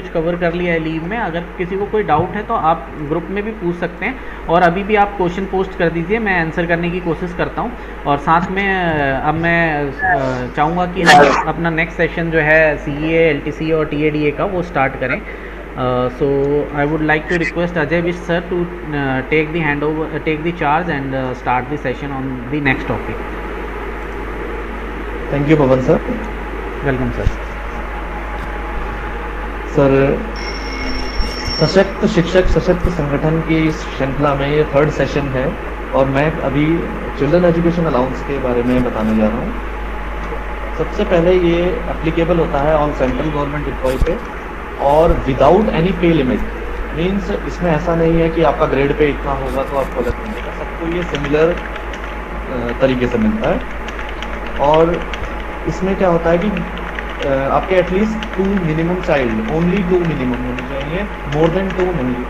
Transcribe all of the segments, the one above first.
कुछ कवर कर लिया है लीव में। अगर किसी को कोई डाउट है तो आप ग्रुप में भी पूछ सकते हैं, और अभी भी आप क्वेश्चन पोस्ट कर दीजिए, मैं आंसर करने की कोशिश करता हूँ। और साथ में अब मैं चाहूँगा कि हम अपना नेक्स्ट सेशन जो है CA, LTC और TADA का वो स्टार्ट करें। So I would like to request Ajay Vish sir to take the charge and start the session on the next topic. Thank you Pawan sir. Welcome sir. Sir, सशक्त शिक्षक सशक्त संगठन की इस श्रृंखला में ये 3rd सेशन है, और मैं अभी चिल्ड्रन एजुकेशन अलाउंस के बारे में बताने जा रहा हूँ। सबसे पहले ये एप्लीकेबल होता है ऑन सेंट्रल गवर्नमेंट एम्प्लॉय पे, और विदाउट एनी पे लिमिट। मीन्स इसमें ऐसा नहीं है कि आपका ग्रेड पे इतना होगा तो आपको अलग मिलेगा, सबको ये सिमिलर तरीके से मिलता है। और इसमें क्या होता है कि आपके at least 2 minimum child, only 2 minimum होने चाहिए, मोर देन 2 नहीं।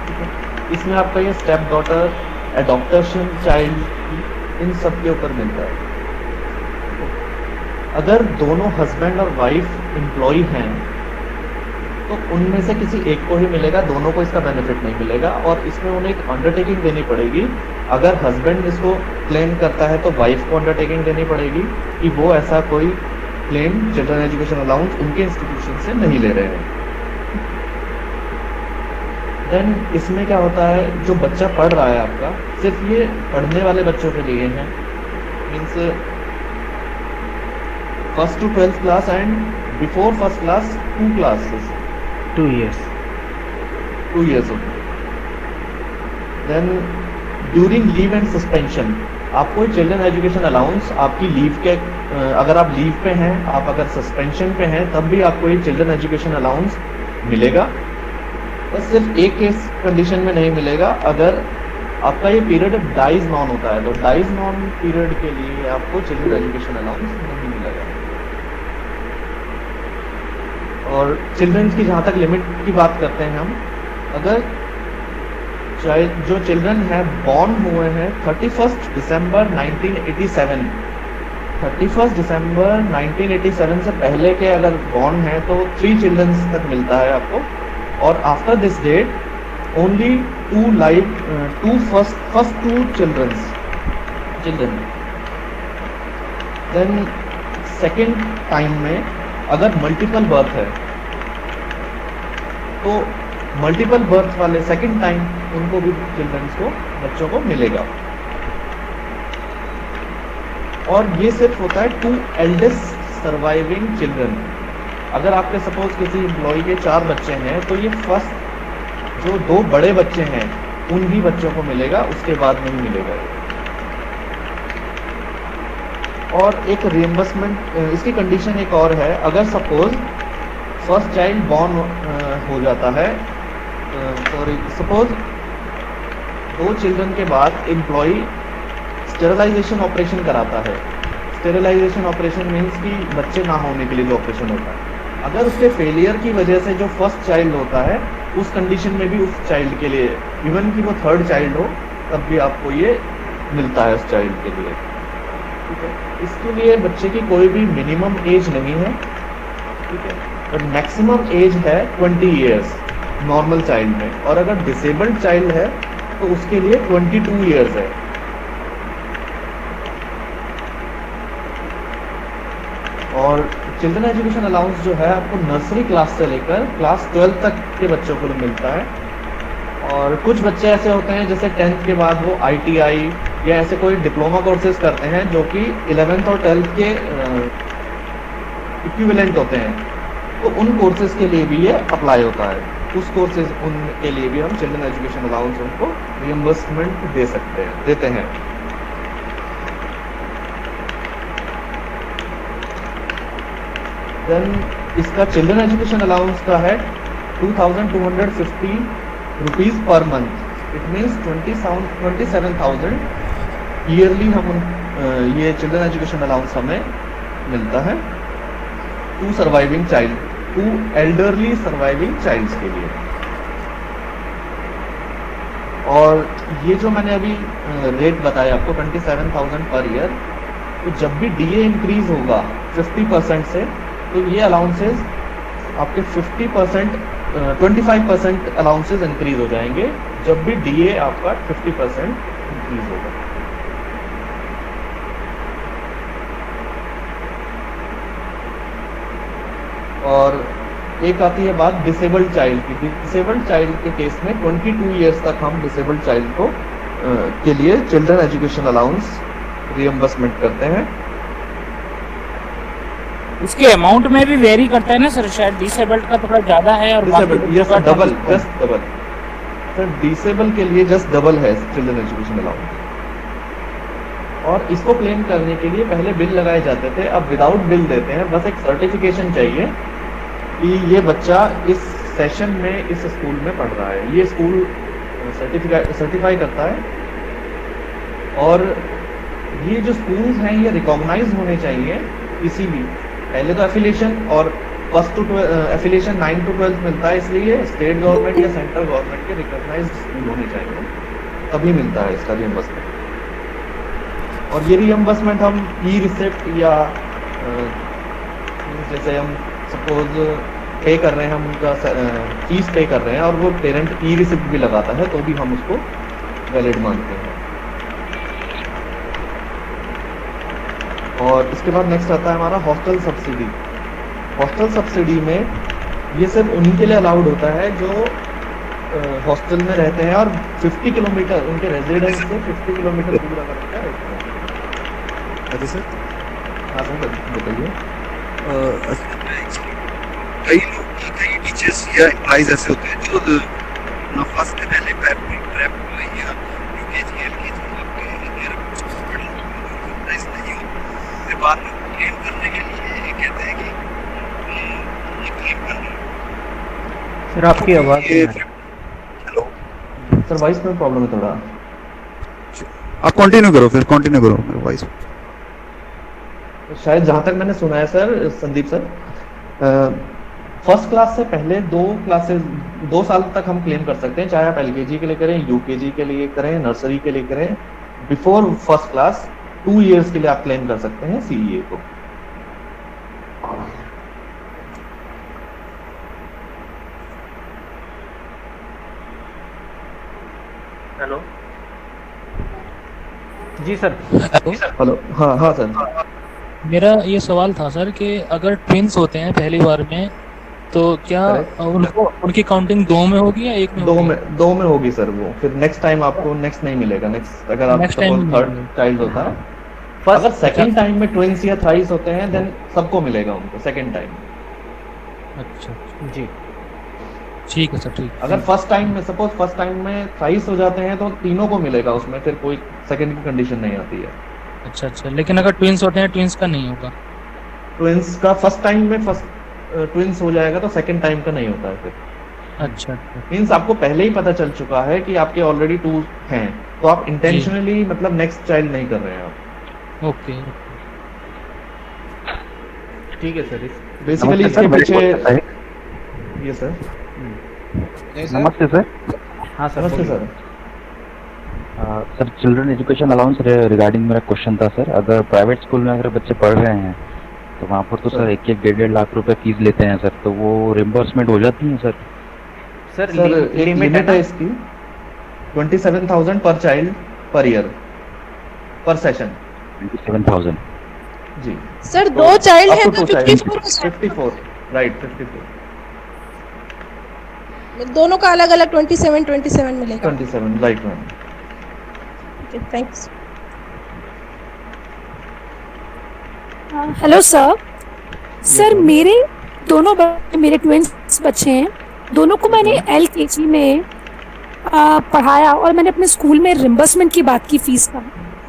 ठीक है, इसमें आपका ये स्टेप डॉटर, एडॉप्टेशन चाइल्ड, इन सब के ऊपर मिलता है। अगर दोनों हस्बैंड और वाइफ एम्प्लॉय हैं तो उनमें से किसी एक को ही मिलेगा, दोनों को इसका बेनिफिट नहीं मिलेगा। और इसमें उन्हें एक अंडरटेकिंग देनी पड़ेगी। अगर हस्बैंड इसको क्लेम करता है तो वाइफ को अंडरटेकिंग देनी पड़ेगी कि वो ऐसा कोई क्लेम चिल्ड्रन एजुकेशन अलाउंस उनके इंस्टीट्यूशन से नहीं ले रहे हैं। देन इसमें क्या होता है, जो बच्चा पढ़ रहा है आपका, सिर्फ ये पढ़ने वाले बच्चों के लिए है। Means 1st to 12th class and before 1st class 2 classes, 2 years. 2 years okay. Then during leave and suspension आपको चिल्ड्रन एजुकेशन अलाउंस आपकी लीव के, अगर आप लीव पे हैं, आप अगर सस्पेंशन पे हैं, तब भी आपको ये चिल्ड्रन एजुकेशन अलाउंस मिलेगा। बस सिर्फ एक केस कंडीशन में नहीं मिलेगा, अगर आपका ये पीरियड डाइज नॉन होता है, तो डाइज नॉन पीरियड के लिए आपको चिल्ड्रन एजुकेशन अलाउंस नहीं मिलेगा। और चिल्ड्रन की जहाँ तक लिमिट की बात करते हैं हम, अगर जो चिल्ड्रन है बॉर्न हुए हैं 31 दिसंबर 1987, 31 दिसंबर 1987 से पहले के अगर बॉर्न है तो 3 चिल्ड्रन तक मिलता है आपको। और after this date only 2 first 2 children. Then second time में अगर मल्टीपल बर्थ है तो मल्टीपल बर्थ वाले सेकंड टाइम उनको भी चिल्ड्रंस को, बच्चों को मिलेगा। और ये सिर्फ होता है 2 एल्डेस्ट सर्वाइविंग चिल्ड्रन। अगर आपके सपोज किसी एम्प्लॉय के 4 बच्चे हैं तो ये फर्स्ट जो 2 बड़े बच्चे हैं उन्हीं बच्चों को मिलेगा, उसके बाद नहीं मिलेगा। और एक रिएम्बर्समेंट, इसकी कंडीशन एक और है, अगर सपोज फर्स्ट चाइल्ड बॉर्न हो जाता है, सपोज 2 चिल्ड्रन के बाद एम्प्लॉय स्टेरिलाइजेशन ऑपरेशन कराता है। स्टेरिलाइजेशन ऑपरेशन मीन्स कि बच्चे ना होने के लिए जो ऑपरेशन होता है, अगर उसके फेलियर की वजह से जो फर्स्ट चाइल्ड होता है, उस कंडीशन में भी उस चाइल्ड के लिए, इवन कि वो 3rd चाइल्ड हो, तब भी आपको ये मिलता है उस चाइल्ड के लिए। ठीक है, इसके लिए बच्चे की कोई भी मिनिमम एज नहीं है। ठीक है, और मैक्सिमम एज है 20 ईयर्स नॉर्मल चाइल्ड में, और अगर डिसेबल्ड चाइल्ड है तो उसके लिए 22 ईयर्स है। और चिल्ड्रन एजुकेशन अलाउंस जो है आपको नर्सरी क्लास से लेकर क्लास 12 तक के बच्चों को मिलता है। और कुछ बच्चे ऐसे होते हैं जैसे 10th के बाद वो ITI या ऐसे कोई डिप्लोमा कोर्सेज करते हैं जो कि 11th और 12th के इक्विवेलेंट होते हैं, तो उन कोर्सेज के लिए भी ये अप्लाई होता है। उस कोर्सेज उनके लिए भी हम चिल्ड्रन एजुकेशन अलाउंस उनको रिएम्बर्समेंट देते हैं। देन इसका चिल्ड्रन एजुकेशन अलाउंस का है 2250 rupees per month. It means 27,000 yearly हम ये चिल्ड्रन एजुकेशन अलाउंस हमें मिलता है 2 surviving child, 2 elderly surviving childs के लिए। और ये जो मैंने अभी रेट बताया आपको 27,000 पर ईयर, तो जब भी DA इंक्रीज होगा 50% से, तो ये अलाउंसेस आपके 50% 25% अलाउंसेस इंक्रीज हो जाएंगे जब भी डीए आपका 50% इंक्रीज होगा। और एक आती है बात डिसेबल्ड चाइल्ड की। डिसेबल्ड चाइल्ड के केस में 22 ईयर्स तक हम डिसेबल्ड चाइल्ड को के लिए चिल्ड्रन एजुकेशन अलाउंस रियम्बर्समेंट करते हैं। इसके अमाउंट में भी वेरी करता है ना सर, शायद डिसेबल्ड का थोड़ा ज्यादा है और disable yes double, just double sir, disable के लिए जस्ट डबल है चिल्ड्रन एजुकेशन अलाउंस। और इसको क्लेम करने के लिए पहले बिल लगाए जाते थे, अब विदाउट बिल देते हैं। बस एक सर्टिफिकेशन चाहिए कि ये बच्चा इस सेशन में इस स्कूल में पढ़ रहा है, ये स्कूल सर्टिफाई करता है। और ये जो स्कूल्स हैं ये रिकॉग्नाइज होने चाहिए किसी भी, पहले तो एफिलिएशन और फर्स्ट टू एफिलिएशन 9 to 12 मिलता है, इसलिए स्टेट गवर्नमेंट या सेंट्रल गवर्नमेंट के रिकॉग्नाइज्ड स्कूल होने चाहिए, तभी मिलता है इसका रियम्बर्समेंट। और ये रियम्बर्समेंट हम ई रिसिप्ट या जैसे हम सपोज पे कर रहे हैं, हम उनका फीस पे कर रहे हैं और वो पेरेंट ई रिसिप्ट भी लगाता है, तो भी हम उसको वैलिड मानते हैं। और इसके बाद नेक्स्ट आता है हमारा हॉस्टल सब्सिडी। हॉस्टल सब्सिडी में ये सिर्फ उन्हीं के लिए अलाउड होता है जो हॉस्टल में रहते हैं और 50 किलोमीटर उनके रेजिडेंस से 50 किलोमीटर दूर अगर उनका रहते हैं। अरे सर, हाँ सर बताइए। कई टीचर्स या एम्प्लॉइज ऐसे होते हैं जो फर्स्ट से पहले प्रेप या यूकेजी एलकेजी आपके नहीं हो, फिर बाद में क्लेम करने के लिए ये कहते हैं कि ये क्लेम करना है। सर आपकी आवाज़ नहीं आ रही। हेलो सर वॉइस में प्रॉब्लम है थोड़ा, आप कंटिन्यू करो, फिर कंटिन्यू करो मेरा वॉइस। शायद जहां तक मैंने सुना है sir, Sandeep sir, first class से पहले 2 साल तक हम क्लेम कर सकते हैं, चाहे आप एलकेजी के लिए करें, यूकेजी के लिए करें, नर्सरी के लिए करें। बिफोर फर्स्ट क्लास 2 इयर्स के लिए आप क्लेम कर सकते हैं सीईए को। हेलो जी सर। हेलो, हाँ हाँ सर। मेरा ये सवाल था सर कि अगर ट्विंस होते हैं पहली बार में तो क्या उनको उनकी काउंटिंग 2 में होगी या 1 में? 2 में होगी सर वो। फिर नेक्स्ट टाइम आपको नेक्स्ट नहीं मिलेगा। नेक्स्ट अगर आप सपोज थर्ड चाइल्ड होता है, अगर सेकंड टाइम में ट्विंस या थ्राइस होते हैं देन सबको मिलेगा उनको सेकंड टाइम। अच्छा जी ठीक है सर, ठीक। अगर फर्स्ट टाइम में सपोज फर्स्ट टाइम में थ्राइस हो जाते हैं तो तीनों को मिलेगा, उसमें फिर कोई सेकंड की कंडीशन नहीं आती है। अच्छा, लेकिन अगर ट्विंस होते हैं ट्विंस का नहीं होगा? ट्विंस का फर्स्ट टाइम में ट्विंस हो जाएगा तो सेकंड टाइम का नहीं होता है फिर। अच्छा मींस आपको पहले ही पता चल चुका है कि आपके ऑलरेडी 2 हैं, तो आप इंटेंशनली मतलब नेक्स्ट चाइल्ड नहीं कर रहे हैं आप। ओके ठीक है सर। बेसिकली इसके पीछे ये सर। नमस्ते सर। हाँ सर। नमस्ते sir. Sir children education allowance regarding मेरा क्वेश्चन था सर। अगर प्राइवेट स्कूल में अगर बच्चे पढ़ रहे हैं तो वहाँ पर तो सर 1-1.5 लाख रुपए फीस लेते हैं सर, तो वो रिम्बर्समेंट हो जाती है सर? सर एक लिमिट है इसकी 27,000 पर चाइल्ड पर ईयर पर सेशन। 27,000 जी सर। 2 चाइल्ड है तो 54 राइट 54 दोनों का अलग अलग 27 मिलेगा। 27 right ma'am. Thanks. Hello sir. Sir मेरे दोनों मेरे ट्विंस बच्चे हैं, दोनों को मैंने एलकेजी में पढ़ाया और मैंने अपने स्कूल में रिम्बर्समेंट की बात की फीस का,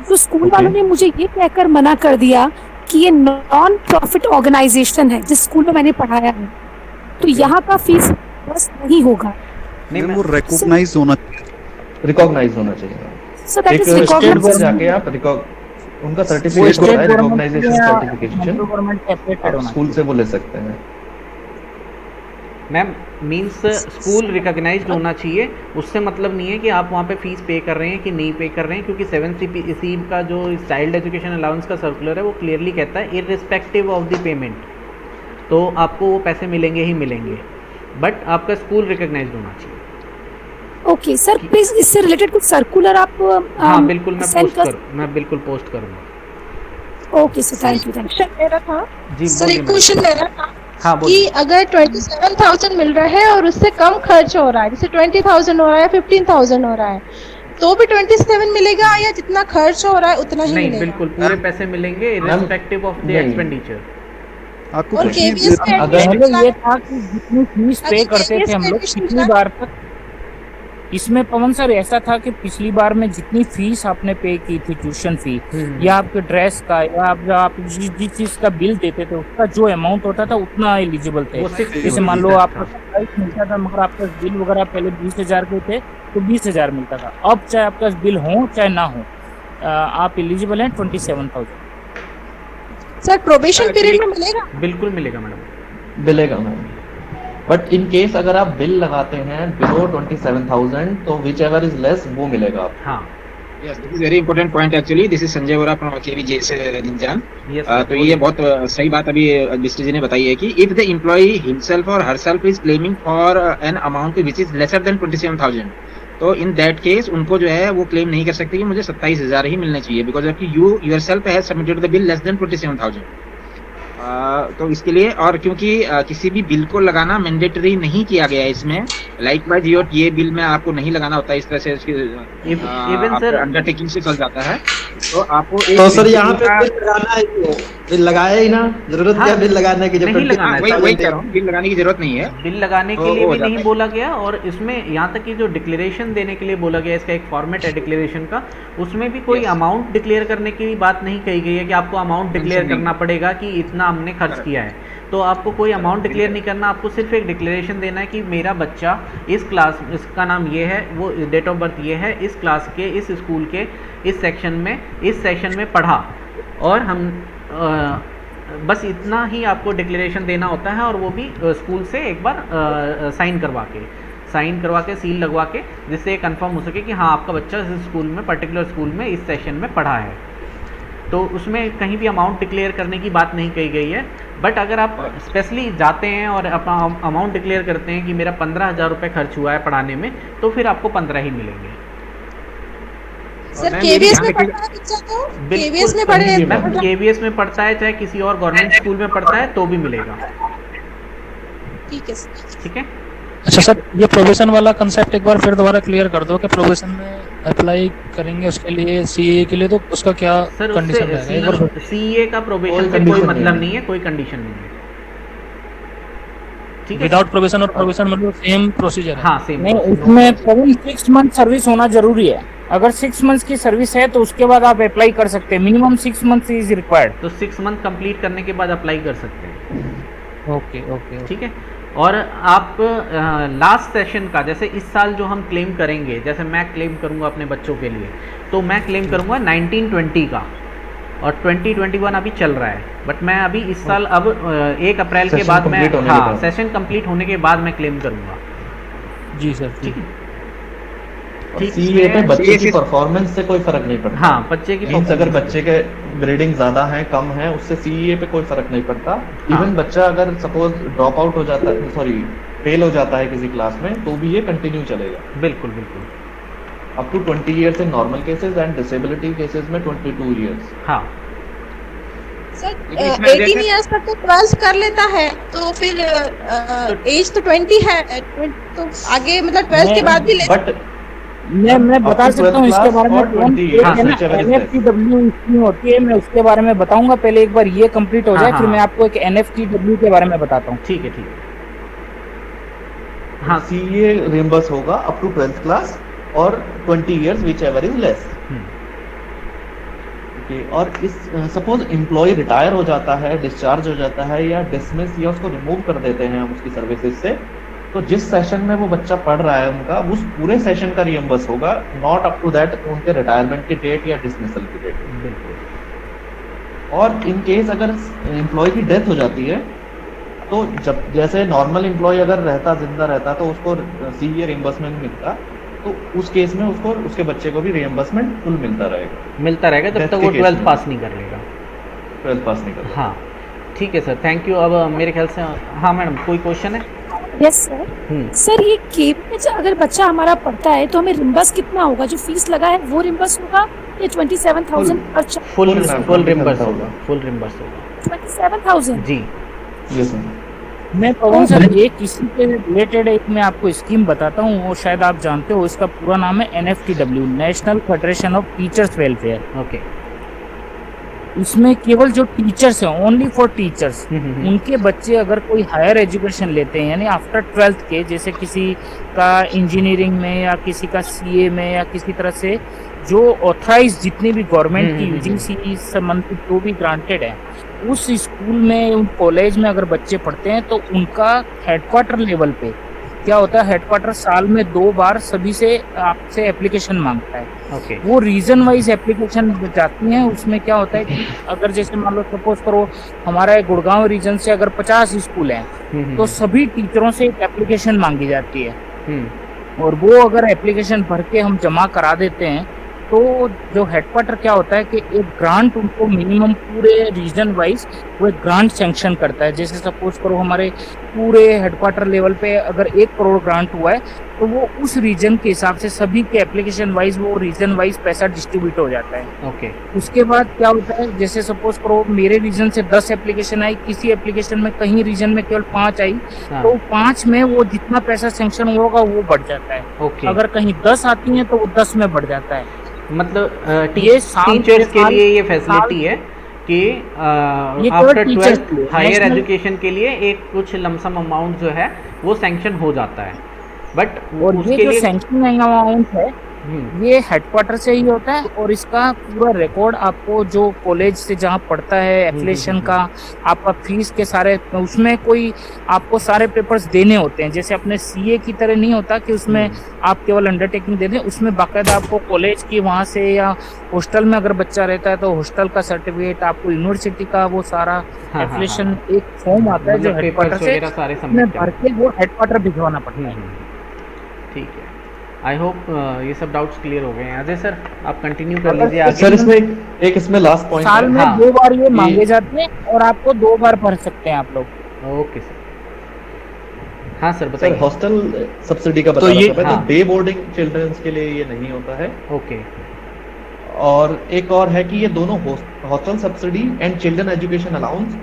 तो स्कूल वालों ने मुझे ये कहकर मना कर दिया कि ये नॉन प्रॉफिट ऑर्गेनाइजेशन है जिस स्कूल में मैंने पढ़ाया है, तो यहाँ का फीस बस नहीं होगा। नहीं, वो रिकॉग्नाइज होना चाहिए। So that is state board जाके आप उनका सर्टिफिकेट होता है, रिकॉग्नाइजेशन सर्टिफिकेशन, स्कूल से वो ले सकते हैं। मैम मींस स्कूल रिकॉग्नाइज्ड होना चाहिए, उससे मतलब नहीं है कि आप वहाँ पे फीस पे कर रहे हैं कि नहीं पे कर रहे हैं, क्योंकि 7 CPC का जो चाइल्ड एजुकेशन अलाउंस का सर्कुलर है वो क्लियरली कहता है इररिस्पेक्टिव ऑफ द पेमेंट। तो तो आपको वो पैसे मिलेंगे ही मिलेंगे, बट आपका स्कूल रिकॉग्नाइज्ड होना चाहिए। ओके सर, प्लीज इससे रिलेटेड कुछ सर्कुलर आप हाँ बिल्कुल, मैं बिल्कुल पोस्ट करूँगा। Okay sir, thank you. Question मेरा था जी सर, बोलिए एक मैडम। क्वेश्चन मेरा था हाँ कि बोलिए। अगर 27,000 मिल रहा है और उससे कम खर्च हो रहा है, जैसे 20,000 हो रहा है, 15,000 हो रहा है, तो भी 27 मिलेगा या जितना खर्च हो रहा है उतना ही नहीं, मिलेगा? बिल्कुल पूरे पैसे मिलेंगे इर्रिस्पेक्टिव ऑफ द नहीं। एक्सपेंडिचर। आपको और कुछ KVS में अगर- admission पहले ये था कि जितनी फीस पे अगर करते KVS थे हम में लोग admission पिछली का- बार तक, इसमें पवन सर ऐसा था कि पिछली बार में जितनी फीस आपने पे की थी, ट्यूशन फी या आपके ड्रेस का या आप जिस चीज का बिल देते थे उसका जो अमाउंट होता था उतना एलिजिबल थे। वो 6 जैसे मान लो 6% आपको 27 मिलता था, मगर आपका बिल वगैरह पहले 20,000 के थे तो 20,000 मिलता था। अब चाहे आपका बिल हो चाहे ना हो, आप एलिजिबल हैं 27,000। सर प्रोबेशन पीरियड में मिलेगा? बिल्कुल मिलेगा मैडम। मिलेगा मैम, बट इन केस अगर आप बिल लगाते हैं बिलो 27,000 तो विच एवर इज लेस वो मिलेगा आपको। हाँ Yes, this is very important point actually. This is Sanjay Vora from KVJ से निंजान। यस तो ये बहुत सही बात अभी मिस्टर जी ने बताई है कि if the employee himself or herself is claiming for an amount which is lesser than 27,000, तो in that case उनको जो है वो क्लेम नहीं कर सकते कि मुझे 27,000 ही मिलने चाहिए, because जबकि you yourself has submitted the bill less than 27,000। तो इसके लिए, और क्योंकि किसी भी बिल को लगाना मैंडेटरी नहीं किया गया है इसमें, लाइक वाइज ये बिल में आपको नहीं लगाना होता, इस तरह से Even sir- अंडरटेकिंग से चल जाता है, तो आपको एक तो सर बिल यहाँ पे का- बिल लगाना है, बिल लगाया ही ना, जरूरत हाँ, क्या बिल लगाने की? जब नहीं 20 लगाना है। वही कह रहा हूँ, बिल लगाने की जरूरत नहीं है। बिल लगाने तो के लिए हो भी जाता नहीं है। बोला गया, और इसमें यहाँ तक कि जो डिक्लेरेशन देने के लिए बोला गया, इसका एक फॉर्मेट है डिक्लेरेशन का, उसमें भी कोई Yes. अमाउंट डिक्लेयर करने की बात नहीं कही गई है कि आपको अमाउंट डिक्लेयर नहीं। करना पड़ेगा कि इतना हमने खर्च Correct. किया है। तो आपको कोई अमाउंट डिक्लेयर नहीं करना, आपको सिर्फ एक डिक्लेरेशन देना है कि मेरा बच्चा इस क्लास, इसका नाम ये है, वो डेट ऑफ बर्थ ये है, इस क्लास के, इस स्कूल के, इस सेक्शन में पढ़ा, और हम बस इतना ही आपको डिक्लेरेशन देना होता है, और वो भी स्कूल से एक बार साइन करवा के सील लगवा के, जिससे ये कंफर्म हो सके कि हाँ आपका बच्चा इस स्कूल में, पर्टिकुलर स्कूल में, इस सेशन में पढ़ा है। तो उसमें कहीं भी अमाउंट डिक्लेयर करने की बात नहीं कही गई है। बट अगर आप स्पेशली जाते हैं और अपना अमाउंट डिक्लेयर करते हैं कि मेरा 15,000 रुपये खर्च हुआ है पढ़ाने में, तो फिर आपको 15 ही मिलेंगे। सर मैम, केवीएस मेरी में यहाँ पढ़ता है बच्चा तो? बिल्कुल केवीएस में पढ़े मैम, केवीएस में पढ़ता है चाहे किसी और गवर्नमेंट स्कूल में पढ़ता है तो भी मिलेगा। ठीक है सर। ठीक है। अच्छा सर, ये प्रोबेशन वाला कंसेप्ट एक बार फिर दोबारा क्लियर कर दो कि प्रोबेशन में अप्लाई करेंगे उसके लिए, सीए के लिए, तो उसका क्या सर कंडीशन रहेगा? एक बार सीए का प्रोबेशन कोई से कोई condition मतलब नहीं है। नहीं है, कोई कंडीशन नहीं है। ठीक है। विदाउट प्रोबेशन और प्रोबेशन मतलब सेम प्रोसीजर है? हाँ सेम। नहीं, इसमें 6 मंथ सर्विस होना जरूरी है। अगर 6 मंथ्स की सर्विस है तो उसके बाद आप अप्लाई कर सकते हैं। Minimum 6 months is required. तो 6 मंथ कंप्लीट करने के बाद अप्लाई कर सकते हैं। ओके। ठीक है। और आप लास्ट सेशन का, जैसे इस साल जो हम क्लेम करेंगे, जैसे मैं क्लेम करूंगा अपने बच्चों के लिए, तो मैं क्लेम करूंगा 1920 का, और 2021 अभी चल रहा है। बट मैं अभी इस साल अब 1 अप्रैल के Session बाद मैं, complete होने के हाँ बाद। सेशन कंप्लीट होने के बाद मैं क्लेम करूंगा। जी सर, ठीक है। सीए पे बच्चे की CA परफॉर्मेंस से कोई फर्क नहीं पड़ता। हाँ बच्चे की मीन्स अगर performance- बच्चे के ग्रेडिंग ज्यादा है कम है, उससे सीए पे कोई फर्क नहीं पड़ता। इवन बच्चा अगर सपोज ड्रॉप आउट हो जाता है, सॉरी फेल हो जाता है किसी क्लास में, तो भी ये कंटिन्यू चलेगा बिल्कुल बिल्कुल। Up to 20 years in normal cases and disability cases में 22 ईयर्स। हाँ सर लेकिन इसमें 18 जैसे- इयर्स तक तो 12 कर लेता है, तो फिर एज तो 20 है, तो आगे मतलब 12 के बाद भी ले बट मैं बता Up to सकता हूँ 12th इसके class बारे में। or 20 years, एक है ना whichever is NFTW स्कीम होती है, मैं उसके बारे में बताऊंगा। पहले एक बार ये कंप्लीट हो हाँ, जाए, हाँ, फिर मैं हाँ। आपको एक NFTW के बारे में बताता हूँ। ठीक है। ठीक है। हाँ सीए रियम्बर्स होगा अप टू 12th क्लास और 20 years which ever is less. और इस सपोज एम्प्लॉय रिटायर हो जाता है, डिस्चार्ज हो जाता है, या डिसमिस या उसको रिमूव कर देते हैं हम उसकी सर्विसेज से, तो जिस सेशन में वो बच्चा पढ़ रहा है उनका, उस पूरे सेशन का रियम्बर्स होगा, नॉट अप टू दैट उनके रिटायरमेंट की डेट या डिसमिसल की डेट। बिल्कुल। और इन केस अगर एम्प्लॉय की डेथ हो जाती है, तो जब जैसे नॉर्मल एम्प्लॉय अगर रहता, जिंदा रहता, तो उसको सीए रियम्बर्समेंट मिलता, तो उस केस में उसको, उसके बच्चे को भी रियम्बर्समेंट फुल मिलता रहेगा जब Death तक के वो case 12th में। पास नहीं कर लेगा। 12th पास नहीं करता। हाँ। ठीक है सर, थैंक यू। अब मेरे ख्याल से हाँ मैडम, कोई क्वेश्चन है? Yes sir. सर ये केवी में अगर बच्चा हमारा पढ़ता है तो हमें रिम्बर्स कितना होगा? जो फीस लगा है वो रिम्बर्स होगा या 27,000 अच्छा? फुल रिम्बर्स होगा, फुल रिम्बर्स होगा 27,000 जी। Yes sir. मैं पवन सर एक इसी के रिलेटेड एक मैं आपको स्कीम बताता हूँ, वो शायद आप जानते हो, इसका पूरा नाम है NFTW, national federation of teachers welfare. Okay. इसमें केवल जो टीचर्स हैं, ओनली फॉर टीचर्स, उनके बच्चे अगर कोई हायर एजुकेशन लेते हैं यानी आफ्टर 12th के, जैसे किसी का इंजीनियरिंग में या किसी का CA में या किसी तरह से जो ऑथराइज जितनी भी गवर्नमेंट की UGC संबंधित जो भी ग्रांटेड है, उस स्कूल में उन कॉलेज में अगर बच्चे पढ़ते हैं तो उनका हेडक्वार्टर लेवल पे क्या होता है, हेडक्वार्टर साल में 2 बार सभी से आपसे एप्लीकेशन मांगता है। ओके। वो रीजन वाइज एप्लीकेशन जाती हैं। उसमें क्या होता है कि अगर जैसे मान लो सपोज करो हमारा गुड़गांव रीजन से अगर 50 स्कूल हैं तो सभी टीचरों से एक एप्लीकेशन मांगी जाती है, और वो अगर एप्लीकेशन भर के हम जमा करा देते हैं तो जो हेडक्वार्टर क्या होता है कि एक ग्रांट उनको मिनिमम पूरे रीजन वाइज वो एक ग्रांट सैंक्शन करता है। जैसे सपोज करो हमारे पूरे हेडक्वार्टर लेवल पे अगर 1 करोड़ ग्रांट हुआ है तो वो उस रीजन के हिसाब से सभी के एप्लीकेशन वाइज वो रीजन वाइज पैसा डिस्ट्रीब्यूट हो जाता है। ओके। उसके बाद क्या होता है, जैसे सपोज करो मेरे रीजन से 10 एप्लीकेशन आई, किसी एप्लीकेशन में कहीं रीजन में केवल 5 आई, तो 5 में वो जितना पैसा सैंक्शन होगा वो बढ़ जाता है। ओके। अगर कहीं 10 आती हैं तो वो 10 में बढ़ जाता है। मतलब ये टीचर्स के लिए ये फैसिलिटी है कि आफ्टर 12th हायर एजुकेशन के लिए एक कुछ लमसम अमाउंट जो है वो सैंक्शन हो जाता है, बट और उसके ये जो लिए सैंक्शन अमाउंट है ये हेडक्वार्टर से ही होता है, और इसका पूरा रिकॉर्ड आपको जो कॉलेज से जहाँ पढ़ता है एप्लीकेशन का, आपका फीस के सारे, उसमें कोई आपको सारे पेपर्स देने होते हैं। जैसे अपने CA की तरह नहीं होता कि उसमें आप केवल अंडरटेकिंग दे दें, उसमें बाकायदा आपको कॉलेज की वहाँ से या हॉस्टल में अगर बच्चा रहता है तो हॉस्टल का सर्टिफिकेट, आपको यूनिवर्सिटी का वो सारा एप्लीकेशन एक फॉर्म आता है जो हेडक्वार्टर से भर के वो हेडक्वार्टर भिजवाना पड़ता है। ठीक है, आई होप ये सब डाउट्स क्लियर हो गए हैं। अजय सर आप कंटिन्यू कर लीजिए आगे। सर इसमें लास्ट पॉइंट साल में 2 बार ये मांगे जाते हैं और आपको 2 बार भर सकते हैं आप लोग। Okay sir. हाँ सर बताइए। सर हॉस्टल सब्सिडी का बता रहा था, तो डे बोर्डिंग चिल्ड्रंस के लिए ये नहीं होता है। ओके। और एक और है कि ये दोनों hostel subsidy and children education allowance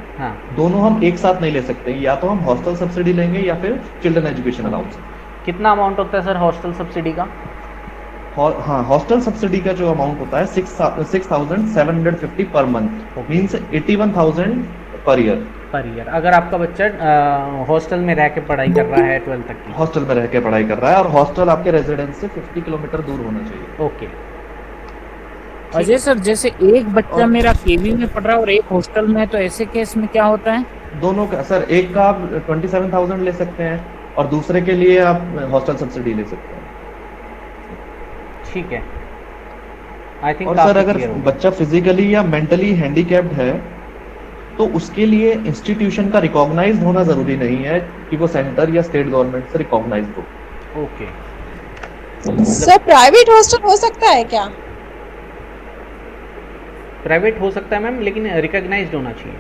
दोनों हम एक साथ नहीं ले सकते, या तो हम हॉस्टल सब्सिडी लेंगे या फिर चिल्ड्रन एजुकेशन अलाउंस। कितना अमाउंट होता है सर हॉस्टल सब्सिडी का? हाँ, हॉस्टल सब्सिडी का जो अमाउंट होता है 6,750 per month, means 81,000 per year. अगर आपका बच्चा हॉस्टल में रह के पढ़ाई कर रहा है 12th तक की, हॉस्टल में रह के पढ़ाई कर रहा है, और हॉस्टल आपके रेजिडेंस से 50 किलोमीटर दूर होना चाहिए। ओके। अजय सर जैसे एक बच्चा मेरा केवी में पढ़ रहा है और एक हॉस्टल में है, तो ऐसे केस में क्या होता है? दोनों का सर, एक का आप 27,000 ले सकते हैं और दूसरे के लिए आप हॉस्टल सब्सिडी ले सकते हैं। ठीक है, आई थिंक। और सर अगर बच्चा फिजिकली या मेंटली हैंडीकैप्ड है तो उसके लिए इंस्टीट्यूशन का रिकॉग्नाइज्ड होना जरूरी नहीं है कि वो सेंटर या स्टेट गवर्नमेंट से रिकॉग्नाइज्ड हो। ओके। सर प्राइवेट हॉस्टल हो सकता है क्या? प्राइवेट हो सकता है मैम, लेकिन रिकॉग्नाइज्ड होना चाहिए।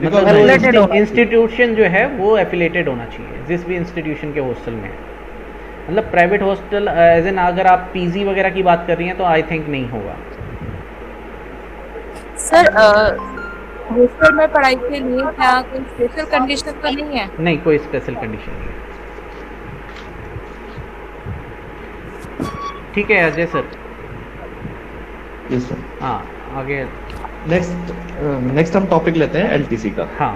मतलब इंस्टीट्यूशन जो है वो एफिलेटेड होना चाहिए जिस भी इंस्टीट्यूशन के हॉस्टल में है। मतलब प्राइवेट हॉस्टल एज एन अगर आप PG वगैरह की बात कर रही हैं तो आई थिंक नहीं होगा। सर हॉस्टल में पढ़ाई के लिए क्या कोई स्पेशल कंडीशन तो नहीं है? नहीं, कोई स्पेशल कंडीशन नहीं है। ठीक है अजय सर। Yes sir. हाँ आगे नेक्स्ट हम टॉपिक लेते हैं LTC का। हाँ